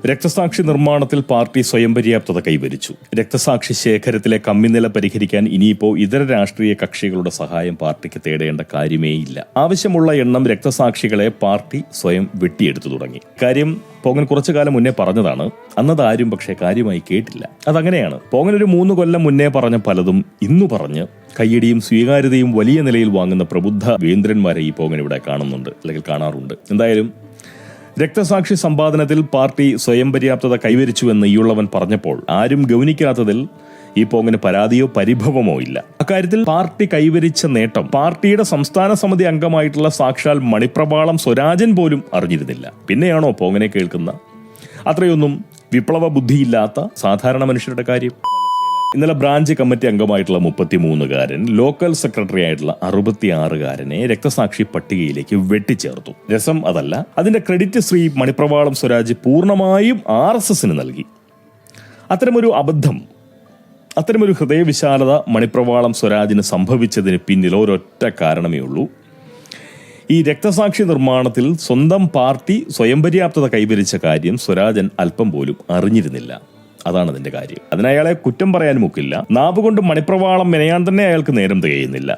രക്തസാക്ഷി നിർമ്മാണത്തിൽ പാർട്ടി സ്വയം പര്യാപ്തത കൈവരിച്ചു. രക്തസാക്ഷി ശേഖരത്തിലെ കമ്മിനില പരിഹരിക്കാൻ ഇനിയിപ്പോൾ ഇതര രാഷ്ട്രീയ കക്ഷികളുടെ സഹായം പാർട്ടിക്ക് തേടേണ്ട കാര്യമേയില്ല. ആവശ്യമുള്ള എണ്ണം രക്തസാക്ഷികളെ പാർട്ടി സ്വയം വെട്ടിയെടുത്തു തുടങ്ങി. കാര്യം പോങ്ങൻ കുറച്ചു കാലം മുന്നേ പറഞ്ഞതാണ്. അന്നതാരും പക്ഷേ കാര്യമായി കേട്ടില്ല. അതങ്ങനെയാണ്. പോങ്ങൻ ഒരു 3 കൊല്ലം മുന്നേ പറഞ്ഞ പലതും ഇന്നു പറഞ്ഞ് കയ്യടിയും സ്വീകാര്യതയും വലിയ നിലയിൽ വാങ്ങുന്ന പ്രബുദ്ധ വീന്ദ്രന്മാരെ ഈ പോങ്ങൻ ഇവിടെ കാണുന്നുണ്ട്, അല്ലെങ്കിൽ കാണാറുണ്ട്. എന്തായാലും രക്തസാക്ഷി സമ്പാദനത്തിൽ പാർട്ടി സ്വയം പര്യാപ്തത കൈവരിച്ചുവെന്ന് ഈയുള്ളവൻ പറഞ്ഞപ്പോൾ ആരും ഗൗനിക്കാത്തതിൽ ഈ പോങ്ങിന് പരാതിയോ പരിഭവമോ ഇല്ല. അക്കാര്യത്തിൽ പാർട്ടി കൈവരിച്ച നേട്ടം പാർട്ടിയുടെ സംസ്ഥാന സമിതി അംഗമായിട്ടുള്ള സാക്ഷാൽ മണിപ്രവാളം സ്വരാജൻ പോലും അറിഞ്ഞിരുന്നില്ല. പിന്നെയാണോ പോങ്ങിനെ കേൾക്കുന്ന? അത്രയൊന്നും വിപ്ലവ ബുദ്ധിയില്ലാത്ത സാധാരണ മനുഷ്യരുടെ കാര്യം. ഇന്നലെ ബ്രാഞ്ച് കമ്മിറ്റി അംഗമായിട്ടുള്ള 33കാരൻ, ലോക്കൽ സെക്രട്ടറി ആയിട്ടുള്ള 66കാരനെ രക്തസാക്ഷി പട്ടികയിലേക്ക് വെട്ടിച്ചേർത്തു. രസം അതല്ല, അതിന്റെ ക്രെഡിറ്റ് ശ്രീ മണിപ്രവാളം സ്വരാജ് പൂർണ്ണമായും RSSന് നൽകി. അത്തരമൊരു അബദ്ധം, അത്തരമൊരു ഹൃദയവിശാലത മണിപ്രവാളം സ്വരാജിന് സംഭവിച്ചതിന് പിന്നിൽ ഒരൊറ്റ കാരണമേ ഉള്ളൂ. ഈ രക്തസാക്ഷി നിർമ്മാണത്തിൽ സ്വന്തം പാർട്ടി സ്വയം പര്യാപ്തത കൈവരിച്ച കാര്യം സ്വരാജൻ അല്പം പോലും അറിഞ്ഞിരുന്നില്ല. അതാണ് അതിന്റെ കാര്യം. അതിനയാളെ കുറ്റം പറയാനും ഒക്കില്ല. നാവുകൊണ്ട് മണിപ്രവാളം മെനയാൻ തന്നെ അയാൾക്ക് നേരം തികയുന്നില്ല.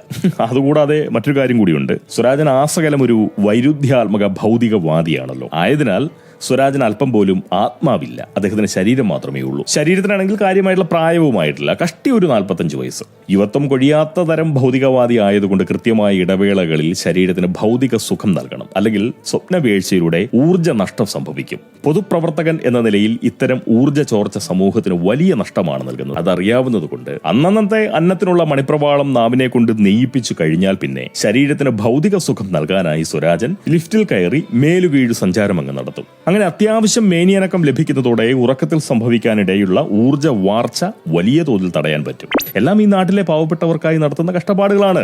അതുകൂടാതെ മറ്റൊരു കാര്യം കൂടിയുണ്ട്. സ്വരാജൻ ആസകലം ഒരു വൈരുദ്ധ്യാത്മക ഭൗതികവാദിയാണല്ലോ. ആയതിനാൽ സ്വരാജന് അല്പം പോലും ആത്മാവില്ല. അദ്ദേഹത്തിന് ശരീരം മാത്രമേ ഉള്ളൂ. ശരീരത്തിനാണെങ്കിൽ കാര്യമായിട്ടുള്ള പ്രായവുമായിട്ടില്ല. കഷ്ടി ഒരു 45 വയസ്സ്. യുവത്വം കൊഴിയാത്ത തരം ഭൗതികവാദി ആയതുകൊണ്ട് കൃത്യമായ ഇടവേളകളിൽ ശരീരത്തിന് ഭൗതിക സുഖം നൽകണം, അല്ലെങ്കിൽ സ്വപ്നവീഴ്ചയിലൂടെ ഊർജ്ജ നഷ്ടം സംഭവിക്കും. പൊതുപ്രവർത്തകൻ എന്ന നിലയിൽ ഇത്തരം ഊർജ്ജ ചോർച്ച സമൂഹത്തിന് വലിയ നഷ്ടമാണ് നൽകുന്നത്. അതറിയാവുന്നതുകൊണ്ട് അന്നന്നത്തെ അന്നത്തിനുള്ള മണിപ്രവാളം നാവിനെ കൊണ്ട് നെയ്യിപ്പിച്ചു കഴിഞ്ഞാൽ പിന്നെ ശരീരത്തിന് ഭൗതിക സുഖം നൽകാനായി സ്വരാജൻ ലിഫ്റ്റിൽ കയറി മേലുകീഴ് സഞ്ചാരം അങ്ങ് നടത്തും. അങ്ങനെ അത്യാവശ്യം മേനിയനക്കം ലഭിക്കുന്നതോടെ ഉറക്കത്തിൽ സംഭവിക്കാനിടയുള്ള ഊർജ്ജ വാർച്ച വലിയ തോതിൽ തടയാൻ പറ്റും. എല്ലാം ഈ നാട്ടിലെ പാവപ്പെട്ടവർക്കായി നടത്തുന്ന കഷ്ടപ്പാടുകളാണ്.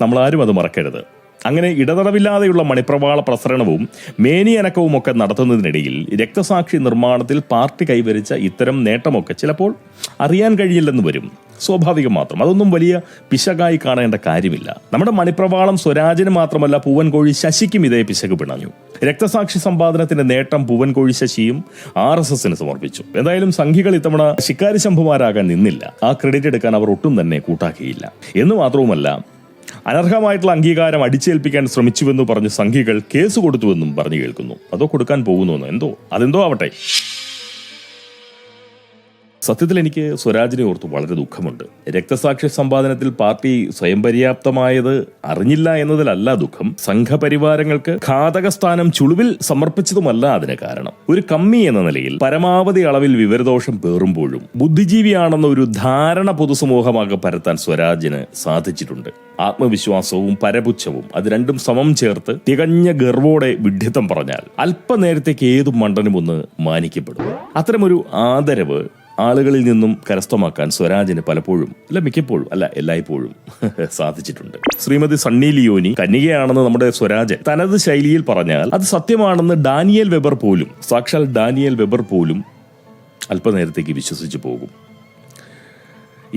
നമ്മളാരും അത് മറക്കരുത്. അങ്ങനെ ഇടതടവില്ലാതെയുള്ള മണിപ്രവാള പ്രസരണവും മേനിയനക്കവും ഒക്കെ നടത്തുന്നതിനിടയിൽ രക്തസാക്ഷി നിർമ്മാണത്തിൽ പാർട്ടി കൈവരിച്ച ഇത്തരം നേട്ടമൊക്കെ ചിലപ്പോൾ അറിയാൻ കഴിയില്ലെന്ന് വരും. സ്വാഭാവികം മാത്രം. അതൊന്നും വലിയ പിശകായി കാണേണ്ട കാര്യമില്ല. നമ്മുടെ മണിപ്രവാളം സ്വരാജിന് മാത്രമല്ല, പൂവൻകോഴി ശശിക്കും ഇതേ പിശക് പിണഞ്ഞു. രക്തസാക്ഷി സമ്പാദനത്തിന്റെ നേട്ടം പൂവൻകോഴി ശശിയും RSSന് സമർപ്പിച്ചു. എന്തായാലും സംഘികൾ ഇത്തവണ ശിക്കാരി ശംഭുമാരാകാൻ നിന്നില്ല. ആ ക്രെഡിറ്റ് എടുക്കാൻ അവർ ഒട്ടും തന്നെ കൂട്ടാക്കിയില്ല. എന്ന് മാത്രവുമല്ല, അനർഹമായിട്ടുള്ള അംഗീകാരം അടിച്ചേൽപ്പിക്കാൻ ശ്രമിച്ചുവെന്ന് പറഞ്ഞ് സംഘികൾ കേസ് കൊടുത്തുവെന്നും പറഞ്ഞു കേൾക്കുന്നു. അതോ കൊടുക്കാൻ പോകുന്നുവെന്നോ അതെന്തോ ആവട്ടെ. സത്യത്തിൽ എനിക്ക് സ്വരാജിനെ ഓർത്ത് വളരെ ദുഃഖമുണ്ട്. രക്തസാക്ഷി സമ്പാദനത്തിൽ പാർട്ടി സ്വയം പര്യാപ്തമായത് അറിഞ്ഞില്ല എന്നതിലല്ല ദുഃഖം. സംഘപരിവാരങ്ങൾക്ക് ഘാതകസ്ഥാനം ചുളുവിൽ സമർപ്പിച്ചതുമല്ല അതിന് കാരണം. ഒരു കമ്മി എന്ന നിലയിൽ പരമാവധി അളവിൽ വിവരദോഷം പേറുമ്പോഴും ബുദ്ധിജീവിയാണെന്ന ഒരു ധാരണ പൊതുസമൂഹമാകെ പരത്താൻ സ്വരാജിന് സാധിച്ചിട്ടുണ്ട്. ആത്മവിശ്വാസവും പരപുച്ഛവും അത് രണ്ടും സമം ചേർത്ത് തികഞ്ഞ ഗർവോടെ വിഡ്ഢിത്തം പറഞ്ഞാൽ അല്പനേരത്തേക്ക് ഏതു മണ്ടനും ഒന്ന് മാനിക്കപ്പെടും. അത്തരമൊരു ആദരവ് ആളുകളിൽ നിന്നും കരസ്ഥമാക്കാൻ സ്വരാജിന് പലപ്പോഴും, അല്ല മിക്കപ്പോഴും, അല്ല എല്ലായ്പ്പോഴും സാധിച്ചിട്ടുണ്ട്. ശ്രീമതി സണ്ണി ലിയോനി കന്യകയാണെന്ന് നമ്മുടെ സ്വരാജൻ തനത് ശൈലിയിൽ പറഞ്ഞാൽ അത് സത്യമാണെന്ന് ഡാനിയൽ വെബർ പോലും, സാക്ഷാൽ ഡാനിയൽ വെബർ പോലും അല്പനേരത്തേക്ക് വിശ്വസിച്ചു പോകും.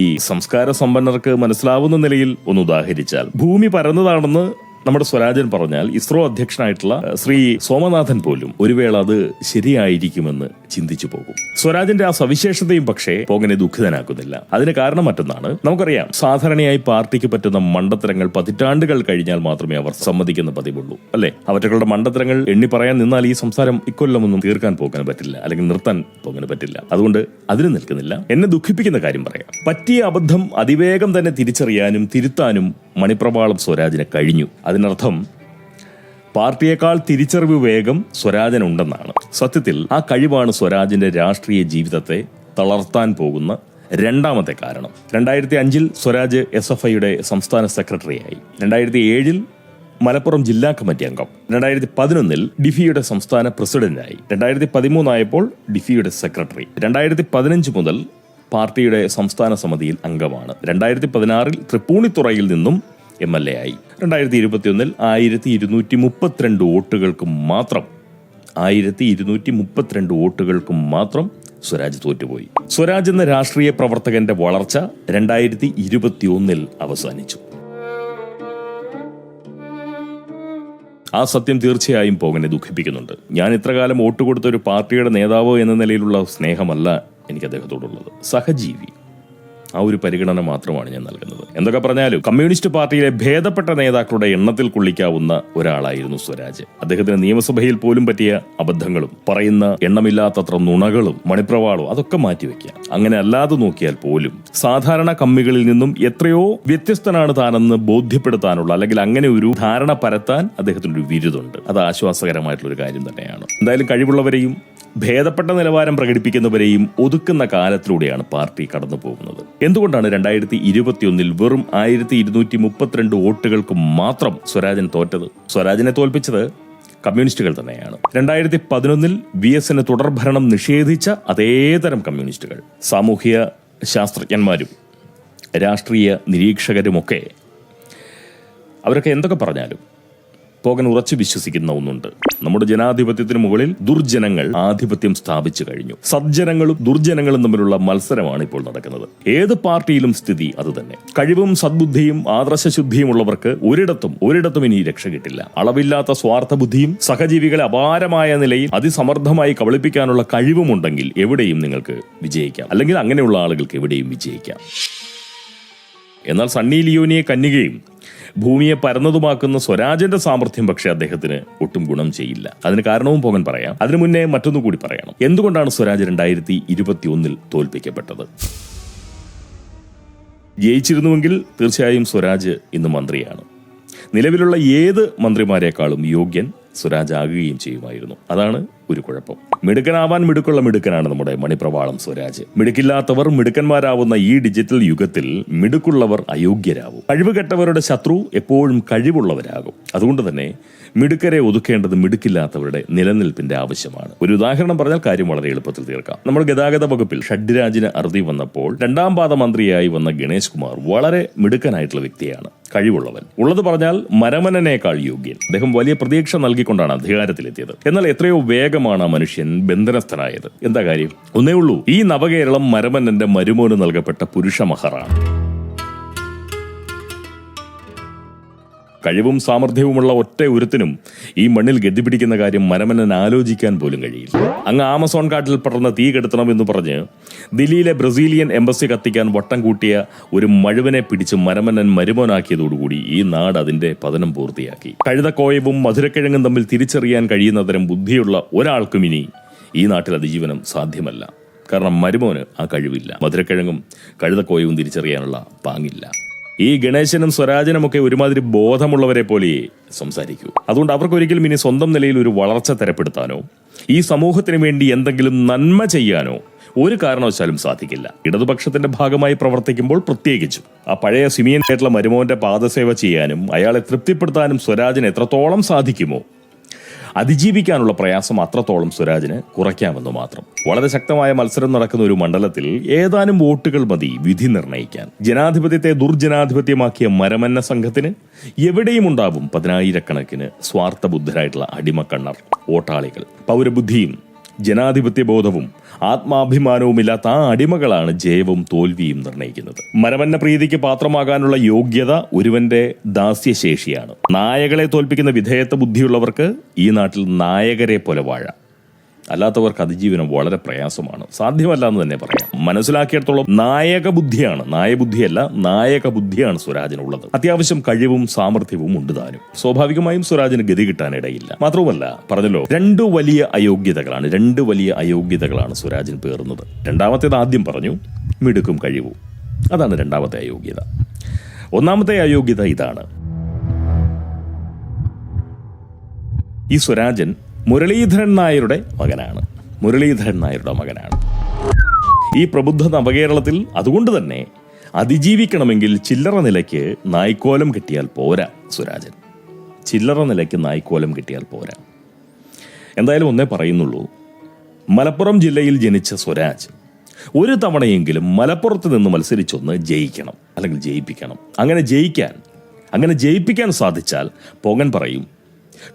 ഈ സംസ്കാര സമ്പന്നർക്ക് മനസ്സിലാവുന്ന നിലയിൽ ഒന്ന് ഉദാഹരിച്ചാൽ, ഭൂമി പരന്നതാണെന്ന് നമ്മുടെ സ്വരാജൻ പറഞ്ഞാൽ ഇസ്രോ അധ്യക്ഷനായിട്ടുള്ള ശ്രീ സോമനാഥൻ പോലും ഒരു വേള അത് ശരിയായിരിക്കുമെന്ന് ചിന്തിച്ചു പോകും. സ്വരാജന്റെ ആ സവിശേഷതയും പക്ഷേ പോങ്ങനെ ദുഃഖിതനാക്കുന്നില്ല. അതിന് കാരണം മറ്റൊന്നാണ്. നമുക്കറിയാം, സാധാരണയായി പാർട്ടിക്ക് പറ്റുന്ന മണ്ടത്തരങ്ങൾ പതിറ്റാണ്ടുകൾ കഴിഞ്ഞാൽ മാത്രമേ അവർ സമ്മതിക്കുന്ന പതിവുള്ളൂ, അല്ലെ? അവറ്റകളുടെ മണ്ടത്തരങ്ങൾ എണ്ണി പറയാൻ നിന്നാൽ ഈ സംസാരം ഇക്കൊല്ലമൊന്നും തീർക്കാൻ പോകാൻ പറ്റില്ല, അല്ലെങ്കിൽ നിർത്താൻ പോകാൻ പറ്റില്ല. അതുകൊണ്ട് അതിന് നിൽക്കുന്നില്ല. എന്നെ ദുഃഖിപ്പിക്കുന്ന കാര്യം പറയാം. പറ്റിയ അബദ്ധം അതിവേഗം തന്നെ തിരിച്ചറിയാനും തിരുത്താനും മണിപ്രവാളം സ്വരാജിന് കഴിഞ്ഞു. അതിനർത്ഥം പാർട്ടിയേക്കാൾ തിരിച്ചറിവ് വേഗം സ്വരാജനുണ്ടെന്നാണ്. സത്യത്തിൽ ആ കഴിവാണ് സ്വരാജിന്റെ രാഷ്ട്രീയ ജീവിതത്തെ തളർത്താൻ പോകുന്ന രണ്ടാമത്തെ കാരണം. 2005 സ്വരാജ് SFIയുടെ സംസ്ഥാന സെക്രട്ടറിയായി. 2007 മലപ്പുറം ജില്ലാ കമ്മിറ്റി അംഗം. 2011 ഡിഫിയുടെ സംസ്ഥാന പ്രസിഡന്റായി. 2013 ആയപ്പോൾ ഡിഫിയുടെ സെക്രട്ടറി. 2015 മുതൽ പാർട്ടിയുടെ സംസ്ഥാന സമിതിയിൽ അംഗമാണ്. 2016 തൃപ്പൂണിത്തുറയിൽ നിന്നും MLA ആയി. 2021 1232 വോട്ടുകൾക്ക് മാത്രം 1232 വോട്ടുകൾക്ക് മാത്രം സ്വരാജ് തോറ്റുപോയി. സ്വരാജ് എന്ന രാഷ്ട്രീയ പ്രവർത്തകന്റെ വളർച്ച 2021 അവസാനിച്ചു. ആ സത്യം തീർച്ചയായും പോകനെ ദുഃഖിപ്പിക്കുന്നുണ്ട്. ഞാൻ ഇത്രകാലം വോട്ട് കൊടുത്ത ഒരു പാർട്ടിയുടെ നേതാവ് എന്ന നിലയിലുള്ള സ്നേഹമല്ല എനിക്ക് അദ്ദേഹത്തോടുള്ളത്, സഹജീവി. ആ ഒരു പരിഗണന മാത്രമാണ് ഞാൻ നൽകുന്നത്. എന്തൊക്കെ പറഞ്ഞാലും കമ്മ്യൂണിസ്റ്റ് പാർട്ടിയിലെ ഭേദപ്പെട്ട നേതാക്കളുടെ എണ്ണത്തിൽ കൊള്ളിക്കാവുന്ന ഒരാളായിരുന്നു സ്വരാജ്. അദ്ദേഹത്തിന് നിയമസഭയിൽ പോലും പറ്റിയ അബദ്ധങ്ങളും പറയുന്ന എണ്ണമില്ലാത്തത്ര നുണകളും മണിപ്രവാളവും അതൊക്കെ മാറ്റിവെക്കാം. അങ്ങനെ അല്ലാതെ നോക്കിയാൽ പോലും സാധാരണ കമ്മികളിൽ നിന്നും എത്രയോ വ്യത്യസ്തനാണ് താനെന്ന് ബോധ്യപ്പെടുത്താനുള്ള, അല്ലെങ്കിൽ അങ്ങനെ ഒരു ധാരണ പരത്താൻ അദ്ദേഹത്തിനൊരു വിരുദുണ്ട്. അത് ആശ്വാസകരമായിട്ടുള്ള ഒരു കാര്യം തന്നെയാണ്. എന്തായാലും കഴിവുള്ളവരെയും ഭേദപ്പെട്ട നിലവാരം പ്രകടിപ്പിക്കുന്നവരെയും ഒതുക്കുന്ന കാലത്തിലൂടെയാണ് പാർട്ടി കടന്നു പോകുന്നത്. എന്തുകൊണ്ടാണ് 2021 വെറും 1232 വോട്ടുകൾക്ക് മാത്രം സ്വരാജൻ തോറ്റത്? സ്വരാജിനെ തോൽപ്പിച്ചത് കമ്മ്യൂണിസ്റ്റുകൾ തന്നെയാണ്. 2011 VS തുടർഭരണം നിഷേധിച്ച അതേതരം കമ്മ്യൂണിസ്റ്റുകൾ. സാമൂഹ്യ ശാസ്ത്രജ്ഞന്മാരും രാഷ്ട്രീയ നിരീക്ഷകരുമൊക്കെ അവരൊക്കെ എന്തൊക്കെ പറഞ്ഞാലും പോകൻ ഉറച്ചു വിശ്വസിക്കുന്ന ഒന്നുണ്ട്. നമ്മുടെ ജനാധിപത്യത്തിന് മുകളിൽ ദുർജനങ്ങൾ ആധിപത്യം സ്ഥാപിച്ചു കഴിഞ്ഞു. സജ്ജനങ്ങളും ദുർജനങ്ങളും തമ്മിലുള്ള മത്സരമാണ് ഇപ്പോൾ നടക്കുന്നത്. ഏത് പാർട്ടിയിലും സ്ഥിതി അതുതന്നെ. കഴിവും സദ്ബുദ്ധിയും ആദർശശുദ്ധിയും ഉള്ളവർക്ക് ഒരിടത്തും ഇനി രക്ഷ കിട്ടില്ല. അളവില്ലാത്ത സ്വാർത്ഥ ബുദ്ധിയും സഹജീവികളെ അപാരമായ നിലയിൽ അതിസമർത്ഥമായി കബളിപ്പിക്കാനുള്ള കഴിവുമുണ്ടെങ്കിൽ എവിടെയും നിങ്ങൾക്ക് വിജയിക്കാം, അല്ലെങ്കിൽ അങ്ങനെയുള്ള ആളുകൾക്ക് എവിടെയും വിജയിക്കാം. എന്നാൽ സണ്ണി ലിയോനിയെ കന്യകയും ഭൂമിയെ പരന്നതുമാക്കുന്ന സ്വരാജന്റെ സാമർഥ്യം പക്ഷെ അദ്ദേഹത്തിന് ഒട്ടും ഗുണം ചെയ്യില്ല. അതിന് കാരണവും പോകൻ പറയാം. അതിനു മുന്നേ മറ്റൊന്നുകൂടി പറയണം. എന്തുകൊണ്ടാണ് സ്വരാജ് 2021 തോൽപ്പിക്കപ്പെട്ടത്? ജയിച്ചിരുന്നുവെങ്കിൽ തീർച്ചയായും സ്വരാജ് ഇന്ന് മന്ത്രിയാണ്. നിലവിലുള്ള ഏത് മന്ത്രിമാരെക്കാളും യോഗ്യൻ സ്വരാജ് ആകുകയും ചെയ്യുമായിരുന്നു. അതാണ് ഒരു കുഴപ്പം. മിടുക്കനാവാൻ മിടുക്കുള്ള മിടുക്കനാണ് നമ്മുടെ മണിപ്രവാളം സ്വരാജ്. മിടുക്കില്ലാത്തവർ മിടുക്കന്മാരാവുന്ന ഈ ഡിജിറ്റൽ യുഗത്തിൽ മിടുക്കുള്ളവർ അയോഗ്യരാകും. കഴിവുകെട്ടവരുടെ ശത്രു എപ്പോഴും കഴിവുള്ളവരാകും. അതുകൊണ്ട് തന്നെ മിടുക്കരെ ഒതുക്കേണ്ടത് മിടുക്കില്ലാത്തവരുടെ നിലനിൽപ്പിന്റെ ആവശ്യമാണ്. ഒരു ഉദാഹരണം പറഞ്ഞാൽ കാര്യം വളരെ എളുപ്പത്തിൽ തീർക്കാം. നമ്മുടെ ഗതാഗത വകുപ്പിൽ ഷഡ്രാജിന് അറുതി വന്നപ്പോൾ 2ാം പാദ മന്ത്രിയായി വന്ന ഗണേഷ് കുമാർ വളരെ മിടുക്കനായിട്ടുള്ള വ്യക്തിയാണ്, കഴിവുള്ളവൻ. ഉള്ളത് പറഞ്ഞാൽ മരമനേക്കാൾ യോഗ്യൻ. അദ്ദേഹം വലിയ പ്രതീക്ഷ നൽകിക്കൊണ്ടാണ് അധികാരത്തിലെത്തിയത്. എന്നാൽ എത്രയോ വേഗമാണ് ആ മനുഷ്യൻ ബന്ധനസ്ഥനായത്. എന്താ കാര്യം? ഒന്നേ ഉള്ളൂ, ഈ നവകേരളം മരമന്നന്റെ മരുമോന് നൽകപ്പെട്ട പുരുഷ മഹറാണ്. കഴിവും സാമർഥ്യവുമുള്ള ഒറ്റ ഒരുത്തിനും ഈ മണ്ണിൽ ഗതി പിടിക്കുന്ന കാര്യം മരമന്നൻ ആലോചിക്കാൻ പോലും കഴിയില്ല. അങ്ങ് ആമസോൺ കാട്ടിൽ പടർന്ന തീ കെടുത്തണമെന്ന് പറഞ്ഞ് ദില്ലിയിലെ ബ്രസീലിയൻ എംബസി കത്തിക്കാൻ വട്ടം കൂട്ടിയ ഒരു മഴുവനെ പിടിച്ച് മരമന്നൻ മരുമോനാക്കിയതോടുകൂടി ഈ നാട് അതിന്റെ പതനം പൂർത്തിയാക്കി. കഴുതക്കോയവും മധുരക്കിഴങ്ങും തമ്മിൽ തിരിച്ചറിയാൻ കഴിയുന്ന തരം ബുദ്ധിയുള്ള ഒരാൾക്കും ഇനി ഈ നാട്ടിൽ അതിജീവനം സാധ്യമല്ല. കാരണം മരുമോന് ആ കഴിവില്ല. മധുരക്കിഴങ്ങും കഴുതക്കോയവും തിരിച്ചറിയാനുള്ള പാങ്ങില്ല. ഈ ഗണേശനും സ്വരാജനുമൊക്കെ ഒരുമാതിരി ബോധമുള്ളവരെ പോലെ സംസാരിക്കൂ. അതുകൊണ്ട് അവർക്കൊരിക്കലും ഇനി സ്വന്തം നിലയിൽ ഒരു വളർച്ച തരപ്പെടുത്താനോ ഈ സമൂഹത്തിന് വേണ്ടി എന്തെങ്കിലും നന്മ ചെയ്യാനോ ഒരു കാരണവശാലും സാധിക്കില്ല. ഇടതുപക്ഷത്തിന്റെ ഭാഗമായി പ്രവർത്തിക്കുമ്പോൾ പ്രത്യേകിച്ചും ആ പഴയ സിമിയൻ ആയിട്ടുള്ള മരുമോന്റെ പാദസേവ ചെയ്യാനും അയാളെ തൃപ്തിപ്പെടുത്താനും സ്വരാജിന് എത്രത്തോളം സാധിക്കുമോ അതിജീവിക്കാനുള്ള പ്രയാസം അത്രത്തോളം സ്വരാജിന് കുറയ്ക്കാമെന്ന് മാത്രം. വളരെ ശക്തമായ മത്സരം നടക്കുന്ന ഒരു മണ്ഡലത്തിൽ ഏതാനും വോട്ടുകൾ മതി വിധി നിർണ്ണയിക്കാൻ. ജനാധിപത്യത്തെ ദുർജനാധിപത്യമാക്കിയ മരമന്ന സംഘത്തിന് എവിടെയും ഉണ്ടാവും 10,000-കണക്കിന് സ്വാർത്ഥബുദ്ധരായിട്ടുള്ള അടിമക്കണ്ണർ, വോട്ടാളികൾ. പൗരബുദ്ധിയും ജനാധിപത്യ ബോധവും ആത്മാഭിമാനവുമില്ലാത്ത ആ അടിമകളാണ് ജയവും തോൽവിയും നിർണ്ണയിക്കുന്നത്. മരമന്ന പ്രീതിക്ക് പാത്രമാകാനുള്ള യോഗ്യത ഒരുവന്റെ ദാസ്യശേഷിയാണ്. നായകളെ തോൽപ്പിക്കുന്ന വിധേയത്വ ബുദ്ധിയുള്ളവർക്ക് ഈ നാട്ടിൽ നായകരെ പോലെ വാഴാം. അല്ലാത്തവർക്ക് അതിജീവനം വളരെ പ്രയാസമാണ്, സാധ്യമല്ല എന്ന് തന്നെ പറയാം. മനസ്സിലാക്കിയിടത്തോളം നായക ബുദ്ധിയാണ് സ്വരാജിനുള്ളത്. അത്യാവശ്യം കഴിവും സാമർഥ്യവും ഉണ്ട് താനും. സ്വാഭാവികമായും സ്വരാജിന് ഗതി കിട്ടാനിടയില്ല. മാത്രവുമല്ല, പറഞ്ഞല്ലോ, രണ്ട് വലിയ അയോഗ്യതകളാണ് സ്വരാജിന് പേറുന്നത്. രണ്ടാമത്തേത് ആദ്യം പറഞ്ഞു, മിടുക്കും കഴിവും. അതാണ് രണ്ടാമത്തെ അയോഗ്യത. ഒന്നാമത്തെ അയോഗ്യത ഇതാണ്. ഈ സ്വരാജൻ മുരളീധരൻ നായരുടെ മകനാണ്. ഈ പ്രബുദ്ധ നവകേരളത്തിൽ അതുകൊണ്ട് തന്നെ അതിജീവിക്കണമെങ്കിൽ ചില്ലറ നിലയ്ക്ക് നായ്ക്കോലം കിട്ടിയാൽ പോരാ. സ്വരാജൻ എന്തായാലും ഒന്നേ പറയുന്നുള്ളൂ, മലപ്പുറം ജില്ലയിൽ ജനിച്ച സ്വരാജ് ഒരു തവണയെങ്കിലും മലപ്പുറത്ത് നിന്ന് മത്സരിച്ചൊന്ന് ജയിക്കണം, അല്ലെങ്കിൽ ജയിപ്പിക്കണം. അങ്ങനെ ജയിപ്പിക്കാൻ സാധിച്ചാൽ പോകൻ പറയും,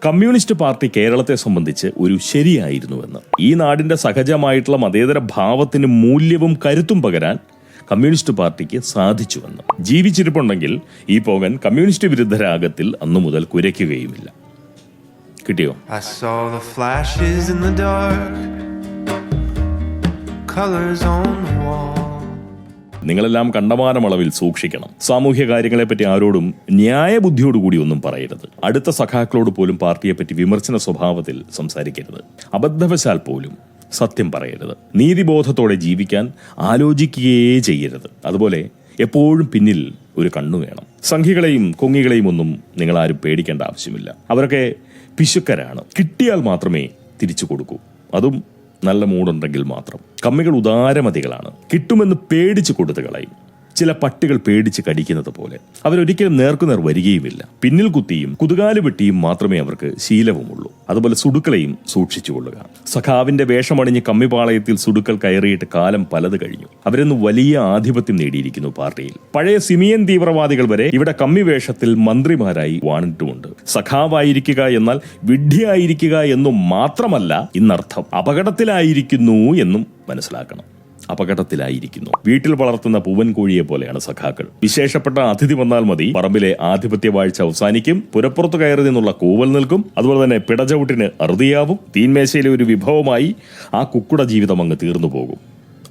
കമ്മ്യൂണിസ്റ്റ് പാർട്ടി കേരളത്തെ സംബന്ധിച്ച് ഒരു ശരിയായിരുന്നുവെന്ന്. ഈ നാടിന്റെ സഹജമായിട്ടുള്ള മതേതര ഭാവത്തിന് മൂല്യവും കരുത്തും പകരാൻ കമ്മ്യൂണിസ്റ്റ് പാർട്ടിക്ക് സാധിച്ചുവെന്ന്. ജീവിച്ചിരിപ്പുണ്ടെങ്കിൽ ഈ പോകൻ കമ്മ്യൂണിസ്റ്റ് വിരുദ്ധ രാഗത്തിൽ അന്നു മുതൽ കുരയ്ക്കുകയുമില്ല. കിട്ടിയോ? I saw the flashes in the dark, colors on the wall. നിങ്ങളെല്ലാം കണ്ടമാനം അളവിൽ സൂക്ഷിക്കണം. സാമൂഹ്യ കാര്യങ്ങളെപ്പറ്റി ആരോടും ന്യായബുദ്ധിയോടുകൂടി ഒന്നും പറയരുത്. അടുത്ത സഖാക്കളോട് പോലും പാർട്ടിയെപ്പറ്റി വിമർശന സ്വഭാവത്തിൽ സംസാരിക്കരുത്. അബദ്ധവശാൽ പോലും സത്യം പറയരുത്. നീതിബോധത്തോടെ ജീവിക്കാൻ ആലോചിക്കുകയേ ചെയ്യരുത്. അതുപോലെ എപ്പോഴും പിന്നിൽ ഒരു കണ്ണു വേണം. സംഘികളെയും കൊങ്ങികളെയും ഒന്നും നിങ്ങളാരും പേടിക്കേണ്ട ആവശ്യമില്ല. അവരൊക്കെ പിശുക്കരാണ്. കിട്ടിയാൽ മാത്രമേ തിരിച്ചു കൊടുക്കൂ, അതും നല്ല മൂടുണ്ടെങ്കിൽ മാത്രം. കമ്മികൾ ഉദാരമതികളാണ്. കിട്ടുമെന്ന് പേടിച്ചു കൊടുത്തു കളയും. ചില പട്ടികൾ പേടിച്ച് കടിക്കുന്നത് പോലെ. അവരൊരിക്കലും നേർക്കുനേർ വരികയുമില്ല. പിന്നിൽ കുത്തിയും കുതുകാല് വെട്ടിയും മാത്രമേ അവർക്ക് ശീലവുമുള്ളൂ. അതുപോലെ സുടുക്കളെയും സൂക്ഷിച്ചുകൊള്ളുക. സഖാവിന്റെ വേഷമണിഞ്ഞ് കമ്മിപാളയത്തിൽ സുടുക്കൾ കയറിയിട്ട് കാലം പലത് കഴിഞ്ഞു. അവരൊന്ന് വലിയ ആധിപത്യം നേടിയിരിക്കുന്നു പാർട്ടിയിൽ. പഴയ സിമിയൻ തീവ്രവാദികൾ വരെ ഇവിടെ കമ്മി വേഷത്തിൽ മന്ത്രിമാരായി വാണിട്ടുമുണ്ട്. സഖാവായിരിക്കുക എന്നാൽ വിഡ്ഢിയായിരിക്കുക എന്നും മാത്രമല്ല ഇന്നർത്ഥം. അപകടത്തിലായിരിക്കുന്നു എന്നും മനസ്സിലാക്കണം. അപകടത്തിലായിരിക്കുന്നു. വീട്ടിൽ വളർത്തുന്ന പൂവൻ കോഴിയെ പോലെയാണ് സഖാക്കൾ. വിശേഷപ്പെട്ട അതിഥി വന്നാൽ മതി, പറമ്പിലെ ആധിപത്യ വാഴ്ച അവസാനിക്കും. പുരപ്പുറത്ത് കയറി നിന്നുള്ള കൂവൽ നിൽക്കും. അതുപോലെ തന്നെ പിടചവിട്ടിന് അറുതിയാവും. തീന്മേശയിലെ ഒരു വിഭവമായി ആ കുക്കുട ജീവിതം അങ്ങ് തീർന്നു പോകും.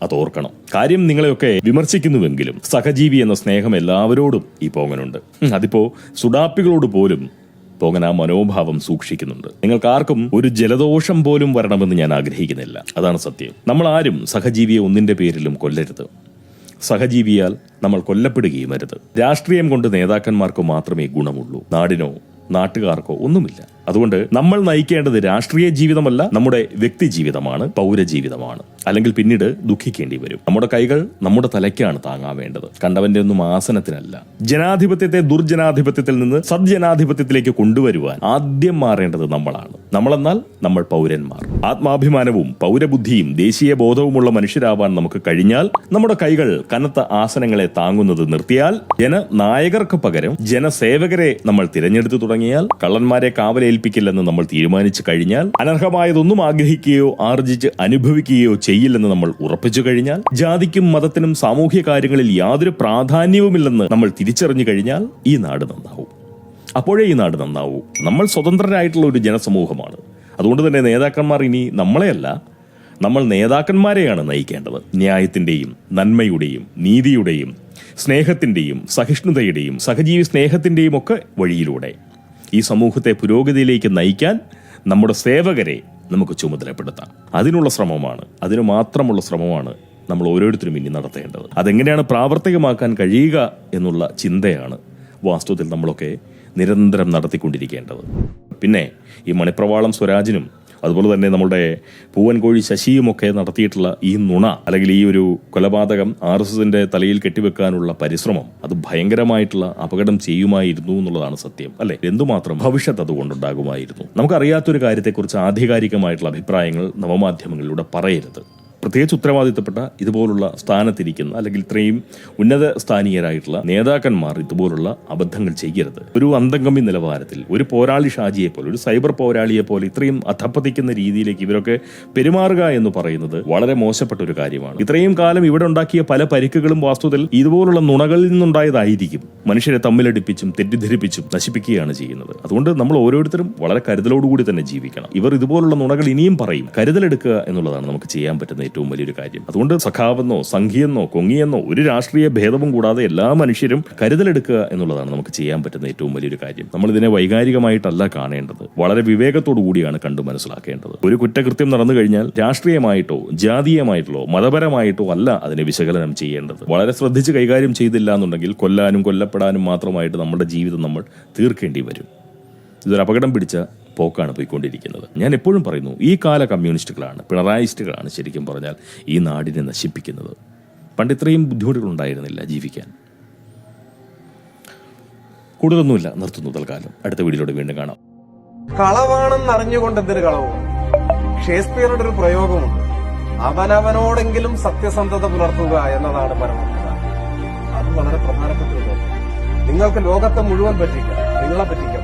അതോർക്കണം. കാര്യം നിങ്ങളെയൊക്കെ വിമർശിക്കുന്നുവെങ്കിലും സഹജീവി എന്ന സ്നേഹം എല്ലാവരോടും ഈ പോങ്ങനുണ്ട്. അതിപ്പോ സുഡാപ്പികളോട് പോലും പോങ്ങൻ ആ മനോഭാവം സൂക്ഷിക്കുന്നുണ്ട്. നിങ്ങൾക്ക് ആർക്കും ഒരു ജലദോഷം പോലും വരണമെന്ന് ഞാൻ ആഗ്രഹിക്കുന്നില്ല. അതാണ് സത്യം. നമ്മൾ ആരും സഹജീവിയെ ഒന്നിന്റെ പേരിലും കൊല്ലരുത്. സഹജീവിയാൽ നമ്മൾ കൊല്ലപ്പെടുകയും അരുത്. രാഷ്ട്രീയം കൊണ്ട് നേതാക്കന്മാർക്ക് മാത്രമേ ഗുണമുള്ളൂ. നാടിനോ നാട്ടുകാർക്കോ ഒന്നുമില്ല. അതുകൊണ്ട് നമ്മൾ നയിക്കേണ്ടത് രാഷ്ട്രീയ ജീവിതമല്ല, നമ്മുടെ വ്യക്തി ജീവിതമാണ്, പൗരജീവിതമാണ്. അല്ലെങ്കിൽ പിന്നീട് ദുഃഖിക്കേണ്ടി വരും. നമ്മുടെ കൈകൾ നമ്മുടെ തലയ്ക്കാണ് താങ്ങാൻ വേണ്ടത്, കണ്ടവന്റെ ഒന്നും ആസനത്തിനല്ല. ജനാധിപത്യത്തെ ദുർജനാധിപത്യത്തിൽ നിന്ന് സദ്ജനാധിപത്യത്തിലേക്ക് കൊണ്ടുവരുവാൻ ആദ്യം മാറേണ്ടത് നമ്മളാണ്. നമ്മളെന്നാൽ നമ്മൾ പൗരന്മാർ. ആത്മാഭിമാനവും പൗരബുദ്ധിയും ദേശീയ ബോധവുമുള്ള മനുഷ്യരാവാൻ നമുക്ക് കഴിഞ്ഞാൽ, നമ്മുടെ കൈകൾ കനത്ത ആസനങ്ങളെ താങ്ങുന്നത് നിർത്തിയാൽ, ജനനായകർക്ക് പകരം ജനസേവകരെ നമ്മൾ തിരഞ്ഞെടുത്തു തുടങ്ങിയാൽ, കള്ളന്മാരെ കാവലേൽപ്പിക്കില്ലെന്ന് നമ്മൾ തീരുമാനിച്ചു കഴിഞ്ഞാൽ, അനർഹമായതൊന്നും ആഗ്രഹിക്കുകയോ ആർജിച്ച് അനുഭവിക്കുകയോ ചെയ്യില്ലെന്ന് നമ്മൾ ഉറപ്പിച്ചു കഴിഞ്ഞാൽ, ജാതിക്കും മതത്തിനും സാമൂഹ്യ കാര്യങ്ങളിൽ യാതൊരു പ്രാധാന്യവുമില്ലെന്ന് നമ്മൾ തിരിച്ചറിഞ്ഞു കഴിഞ്ഞാൽ ഈ നാട് നന്നാവും. അപ്പോഴേ ഈ നാട് നന്നാവൂ. നമ്മൾ സ്വതന്ത്രരായിട്ടുള്ള ഒരു ജനസമൂഹമാണ്. അതുകൊണ്ട് തന്നെ നേതാക്കന്മാർ ഇനി നമ്മളെയല്ല, നമ്മൾ നേതാക്കന്മാരെയാണ് നയിക്കേണ്ടത്. ന്യായത്തിന്റെയും നന്മയുടെയും നീതിയുടെയും സ്നേഹത്തിന്റെയും സഹിഷ്ണുതയുടെയും സഹജീവി സ്നേഹത്തിന്റെയും ഒക്കെ വഴിയിലൂടെ ഈ സമൂഹത്തെ പുരോഗതിയിലേക്ക് നയിക്കാൻ നമ്മുടെ സേവകരെ നമുക്ക് ചുമതലപ്പെടുത്താം. അതിനുള്ള ശ്രമമാണ്, അതിനു മാത്രമുള്ള ശ്രമമാണ് നമ്മൾ ഓരോരുത്തരും ഇനി നടത്തേണ്ടത്. അതെങ്ങനെയാണ് പ്രാവർത്തികമാക്കാൻ കഴിയുക എന്നുള്ള ചിന്തയാണ് വാസ്തവത്തിൽ നമ്മളൊക്കെ നിരന്തരം നടത്തിക്കൊണ്ടിരിക്കേണ്ടത്. പിന്നെ ഈ മണിപ്രവാളം സ്വരാജിനും അതുപോലെ തന്നെ നമ്മുടെ പൂവൻകോഴി ശശിയുമൊക്കെ നടത്തിയിട്ടുള്ള ഈ നുണ, അല്ലെങ്കിൽ ഈ ഒരു കൊലപാതകം RSSന്റെ തലയിൽ കെട്ടിവെക്കാനുള്ള പരിശ്രമം, അത് ഭയങ്കരമായിട്ടുള്ള അപകടം ചെയ്യുമായിരുന്നു എന്നുള്ളതാണ് സത്യം. അല്ലെ? എന്തുമാത്രം ഭവിഷ്യത്ത് അതുകൊണ്ടുണ്ടാകുമായിരുന്നു. നമുക്കറിയാത്തൊരു കാര്യത്തെക്കുറിച്ച് ആധികാരികമായിട്ടുള്ള അഭിപ്രായങ്ങൾ നവമാധ്യമങ്ങളിലൂടെ പറയരുത്. പ്രത്യേകിച്ച് ഉത്തരവാദിത്തപ്പെട്ട ഇതുപോലുള്ള സ്ഥാനത്തിരിക്കുന്ന അല്ലെങ്കിൽ ഇത്രയും ഉന്നത സ്ഥാനീയരായിട്ടുള്ള നേതാക്കന്മാർ ഇതുപോലുള്ള അബദ്ധങ്ങൾ ചെയ്യരുത്. ഒരു അന്തംഗമി നിലവാരത്തിൽ ഒരു പോരാളി ഷാജിയെ പോലെ, ഒരു സൈബർ പോരാളിയെ പോലെ ഇത്രയും അധപ്പതിക്കുന്ന രീതിയിലേക്ക് ഇവരൊക്കെ പെരുമാറുക എന്ന് പറയുന്നത് വളരെ മോശപ്പെട്ട ഒരു കാര്യമാണ്. ഇത്രയും കാലം ഇവിടെ ഉണ്ടാക്കിയ പല പരിക്കുകളും വാസ്തുവിൽ ഇതുപോലുള്ള നുണകളിൽ നിന്നുണ്ടായതായിരിക്കും. മനുഷ്യരെ തമ്മിലടിപ്പിച്ചും തെറ്റിദ്ധരിപ്പിച്ചും നശിപ്പിക്കുകയാണ് ചെയ്യുന്നത്. അതുകൊണ്ട് നമ്മൾ ഓരോരുത്തരും വളരെ കരുതലോടുകൂടി തന്നെ ജീവിക്കണം. ഇവർ ഇതുപോലുള്ള നുണകൾ ഇനിയും പറയും. കരുതലെടുക്കുക എന്നുള്ളതാണ് നമുക്ക് ചെയ്യാൻ പറ്റുന്ന ഏറ്റവും വലിയൊരു കാര്യം. അതുകൊണ്ട് സഖാവെന്നോ സംഘിയെന്നോ കൊങ്ങിയെന്നോ ഒരു രാഷ്ട്രീയ ഭേദവും കൂടാതെ എല്ലാ മനുഷ്യരും കരുതലെടുക്കുക എന്നുള്ളതാണ് നമുക്ക് ചെയ്യാൻ പറ്റുന്ന ഏറ്റവും വലിയൊരു കാര്യം. നമ്മൾ ഇതിനെ വൈകാരികമായിട്ടല്ല കാണേണ്ടത്, വളരെ വിവേകത്തോടു കൂടിയാണ് കണ്ടു മനസ്സിലാക്കേണ്ടത്. ഒരു കുറ്റകൃത്യം നടന്നു കഴിഞ്ഞാൽ രാഷ്ട്രീയമായിട്ടോ ജാതീയമായിട്ടോ മതപരമായിട്ടോ അല്ല അതിനെ വിശകലനം ചെയ്യേണ്ടത്. വളരെ ശ്രദ്ധിച്ച് കൈകാര്യം ചെയ്തില്ല എന്നുണ്ടെങ്കിൽ കൊല്ലാനും കൊല്ലപ്പെടാനും മാത്രമായിട്ട് നമ്മുടെ ജീവിതം നമ്മൾ തീർക്കേണ്ടി വരും. ഇതൊരു അപകടം പിടിച്ച പോക്കാണ് പോയിക്കൊണ്ടിരിക്കുന്നത്. ഞാൻ എപ്പോഴും പറയുന്നു, ഈ കാല കമ്മ്യൂണിസ്റ്റുകളാണ്, പിണറായിസ്റ്റുകളാണ് ശരിക്കും പറഞ്ഞാൽ ഈ നാടിനെ നശിപ്പിക്കുന്നത്. പണ്ട് ഇത്രയും ബുദ്ധിമുട്ടുകൾ ഉണ്ടായിരുന്നില്ല ജീവിക്കാൻ. കൂടുതലൊന്നുമില്ല, നിർത്തുന്നു തൽക്കാലം. അടുത്ത വീഡിയോയിലൂടെ വീണ്ടും കാണാം. കളവാണെന്ന് അറിഞ്ഞുകൊണ്ട് എന്തൊരു കളവും. ഷേക്സ്പിയറുടെ ഒരു പ്രയോഗമുണ്ട്, അവനവനോടെങ്കിലും സത്യസന്ധത പുലർത്തുക എന്നതാണ് പരമപ്രധാനം. അത് വളരെ പ്രധാനപ്പെട്ട ഒരു. നിങ്ങൾക്ക് ലോകത്തെ മുഴുവൻ പറ്റിക്കാം, നിങ്ങളെ പറ്റിക്കാം.